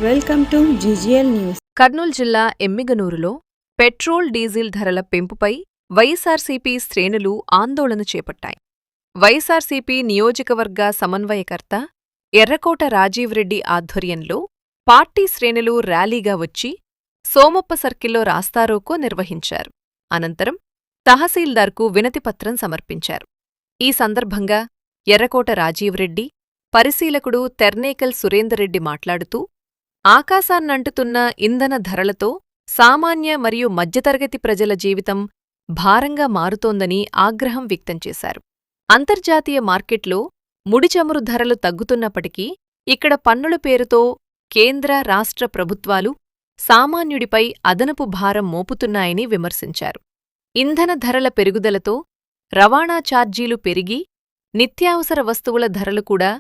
Welcome to GGL news. Kurnool జిల్లా ఎమ్మిగనూరులో petrol diesel ధరల పెంపుపై వైఎస్సార్సీపీ శ్రేణులు ఆందోళన చేపట్టాయి. వైఎస్సార్సీపీ నియోజకవర్గ సమన్వయకర్త ఎర్రకోట రాజీవ్ రెడ్డి ఆధ్వర్యంలో పార్టీ శ్రేణులు ర్యాలీగా వచ్చి సోమప్ప సర్కిల్లో రాస్తారోకో నిర్వహించారు. అనంతరం తహసీల్దార్కు వినతిపత్రం సమర్పించారు. ఈ సందర్భంగా ఎర్రకోట రాజీవ్ రెడ్డి, పరిశీలకుడు తెర్నేకల్ సురేందర్రెడ్డి మాట్లాడుతూ ఆకాశాన్నంటుతున్న ఇంధన ధరలతో సామాన్య మరియు మధ్యతరగతి ప్రజల జీవితం భారంగా మారుతోందని ఆగ్రహం వ్యక్తం చేశారు. అంతర్జాతీయ మార్కెట్లో ముడిచమురు ధరలు తగ్గుతున్నప్పటికీ ఇక్కడ పన్నుల పేరుతో కేంద్ర, రాష్ట్ర ప్రభుత్వాలు సామాన్యుడిపై అదనపు భారం మోపుతున్నాయని విమర్శించారు. ఇంధన ధరల పెరుగుదలతో రవాణా ఛార్జీలు పెరిగి నిత్యావసర వస్తువుల ధరలు కూడా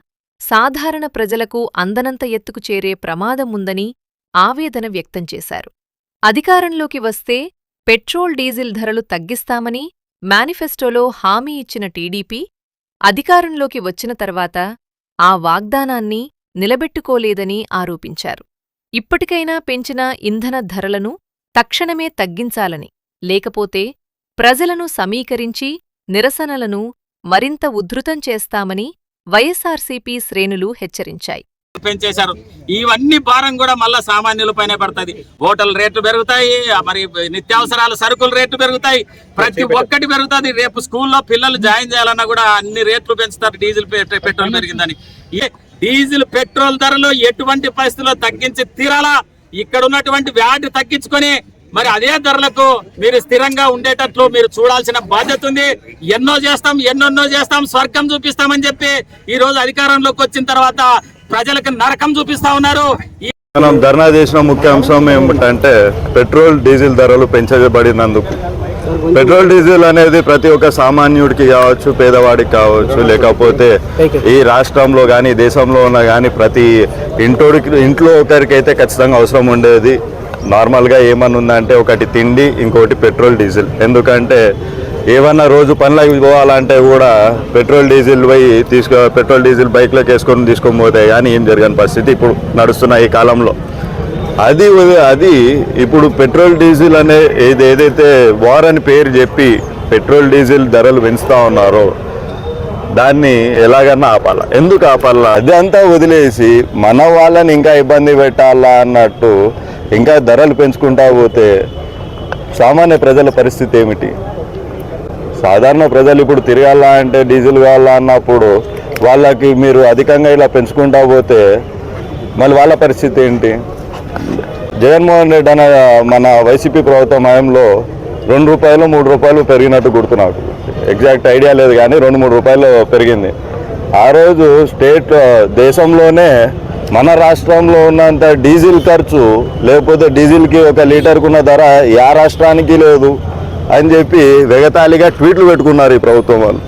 సాధారణ ప్రజలకు అందనంత ఎత్తుకు చేరే ప్రమాదముందని ఆవేదన వ్యక్తం చేశారు. అధికారంలోకి వస్తే పెట్రోల్ డీజిల్ ధరలు తగ్గిస్తామని మేనిఫెస్టోలో హామీ ఇచ్చిన టీడీపీ అధికారంలోకి వచ్చిన తర్వాత ఆ వాగ్దానాన్ని నిలబెట్టుకోలేదని ఆరోపించారు. ఇప్పటికైనా పెంచిన ఇంధన ధరలను తక్షణమే తగ్గించాలని, లేకపోతే ప్రజలను సమీకరించి నిరసనలను మరింత ఉధృతం చేస్తామని వైఎస్సార్సీపీ శ్రేణులు హెచ్చరించాయి. పెంచేశారు. ఇవన్నీ భారం కూడా మళ్ళా సామాన్యులపైనే పడుతుంది. హోటల్ రేట్లు పెరుగుతాయి, మరి నిత్యావసరాల సరుకుల రేట్లు పెరుగుతాయి, ప్రతి ఒక్కటి పెరుగుతుంది. రేపు స్కూల్లో పిల్లలు జాయిన్ చేయాలన్నా కూడా అన్ని రేట్లు పెంచుతారు. డీజిల్ పెట్రోల్ పెరిగిందని. డీజిల్ పెట్రోల్ ధరలు ఎటువంటి పరిస్థితుల్లో తగ్గించి తీరాలా. ఇక్కడ ఉన్నటువంటి వ్యాధి తగ్గించుకొని మరి అదే ధరలకు మీరు స్థిరంగా ఉండేటట్లు మీరు చూడాల్సిన బాధ్యత ఉంది. ఎన్నెన్నో చేస్తాం, స్వర్గం చూపిస్తామని చెప్పి ఈ రోజు అధికారంలోకి వచ్చిన తర్వాత ప్రజలకు నరకం చూపిస్తా ఉన్నారు. మనం ధర్నా చేసిన ముఖ్య అంశం ఏమిటంటే పెట్రోల్ డీజిల్ ధరలు పెంచబడినందుకు. పెట్రోల్ డీజిల్ అనేది ప్రతి ఒక్క సామాన్యుడికి కావచ్చు, పేదవాడికి కావచ్చు, లేకపోతే ఈ రాష్ట్రంలో కానీ దేశంలో ఉన్న కానీ ప్రతి ఇంట్లో ఒకరికైతే ఖచ్చితంగా అవసరం ఉండేది. నార్మల్గా ఏమన్నా ఉందంటే ఒకటి తిండి, ఇంకోటి పెట్రోల్ డీజిల్. ఎందుకంటే ఏమన్నా రోజు పనులకు పోవాలంటే కూడా పెట్రోల్ డీజిల్ బైక్లోకి తీసుకొని పోతాయి, కానీ ఏం జరగని పరిస్థితి ఇప్పుడు నడుస్తున్న ఈ కాలంలో. అది ఇప్పుడు పెట్రోల్ డీజిల్ అనే ఏదైతే వార్ అని పేరు చెప్పి పెట్రోల్ డీజిల్ ధరలు పెంచుతూ ఉన్నారో దాన్ని ఎలాగన్నా ఆపాలా. ఎందుకు ఆపాలా? అదంతా వదిలేసి మన వాళ్ళని ఇంకా ఇబ్బంది పెట్టాలా అన్నట్టు ఇంకా ధరలు పెంచుకుంటా పోతే సామాన్య ప్రజల పరిస్థితి ఏమిటి? సాధారణ ప్రజలు ఇప్పుడు తిరగాలా అంటే డీజిల్ కావాలా అన్నప్పుడు వాళ్ళకి మీరు అధికంగా ఇలా పెంచుకుంటా పోతే మళ్ళీ వాళ్ళ పరిస్థితి ఏంటి? జగన్మోహన్ రెడ్డి అనే మన వైసీపీ ప్రభుత్వం హయాంలో ₹2, ₹3 పెరిగినట్టు గుర్తున్నారు. ఎగ్జాక్ట్ ఐడియా లేదు, కానీ ₹2-3 పెరిగింది. ఆ రోజు దేశంలోనే మన రాష్ట్రంలో ఉన్నంత డీజిల్ ఖర్చు, లేకపోతే డీజిల్కి 1 లీటర్కున్న ధర ఏ రాష్ట్రానికి లేదు అని చెప్పి వెగతాళిగా ట్వీట్లు పెట్టుకున్నారు ఈ ప్రభుత్వం వాళ్ళు.